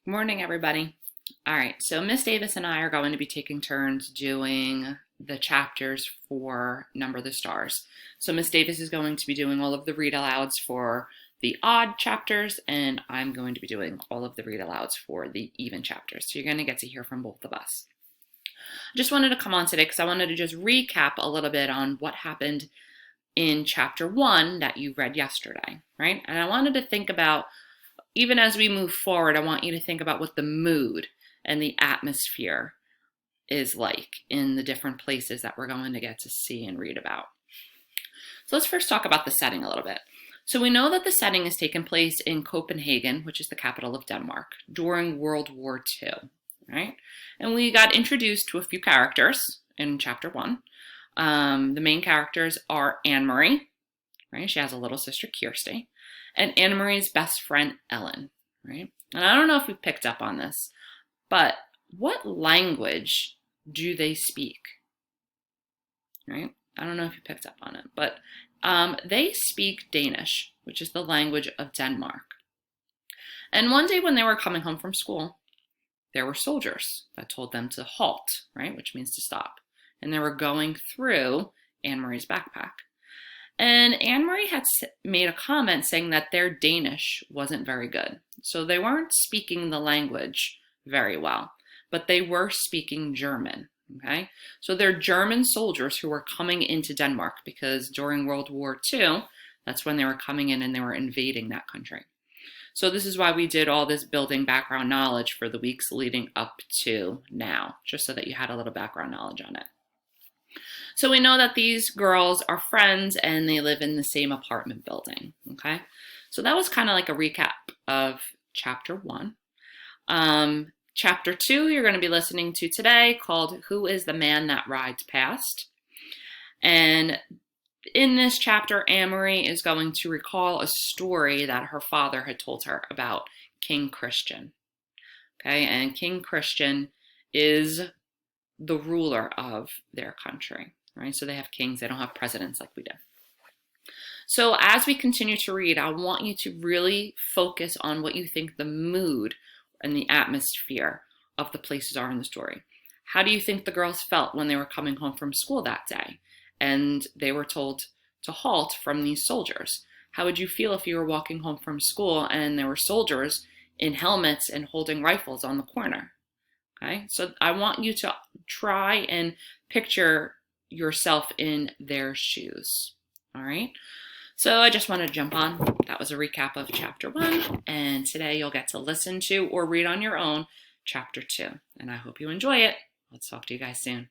Good morning, everybody. All right, so Miss Davis and I are going to be taking turns doing the chapters for Number the Stars. So Miss Davis is going to be doing all of the read alouds for the odd chapters, and I'm going to be doing all of the read alouds for the even chapters. So you're going to get to hear from both of us. I just wanted to come on today because I wanted to just recap a little bit on what happened in chapter 1 that you read yesterday, right? And I wanted to think about, even as we move forward, I want you to think about what the mood and the atmosphere is like in the different places that we're going to get to see and read about. So let's first talk about the setting a little bit. So we know that the setting has taken place in Copenhagen, which is the capital of Denmark, during World War II, right? And we got introduced to a few characters in chapter 1. The main characters are Anne-Marie, right? She has a little sister, Kirsty, and Anne-Marie's best friend, Ellen, right? And I don't know if we picked up on this, but what language do they speak, right? I don't know if you picked up on it, but they speak Danish, which is the language of Denmark. And one day when they were coming home from school, there were soldiers that told them to halt, right? Which means to stop. And they were going through Anne-Marie's backpack. And Anne-Marie had made a comment saying that their Danish wasn't very good. So they weren't speaking the language very well, but they were speaking German, okay? So they're German soldiers who were coming into Denmark because during World War II, that's when they were coming in and they were invading that country. So this is why we did all this building background knowledge for the weeks leading up to now, just so that you had a little background knowledge on it. So we know that these girls are friends and they live in the same apartment building, okay? So that was kind of like a recap of chapter 1. Chapter 2 you're going to be listening to today, called Who is the Man That Rides Past? And in this chapter, Anne-Marie is going to recall a story that her father had told her about King Christian, okay? And King Christian is the ruler of their country, right? So they have kings, they don't have presidents like we do. So as we continue to read, I want you to really focus on what you think the mood and the atmosphere of the places are in the story. How do you think the girls felt when they were coming home from school that day and they were told to halt from these soldiers? How would you feel if you were walking home from school and there were soldiers in helmets and holding rifles on the corner? Okay, so I want you to try and picture yourself in their shoes. All right, so I just want to jump on. That was a recap of chapter 1, and today you'll get to listen to or read on your own chapter 2. And I hope you enjoy it. Let's talk to you guys soon.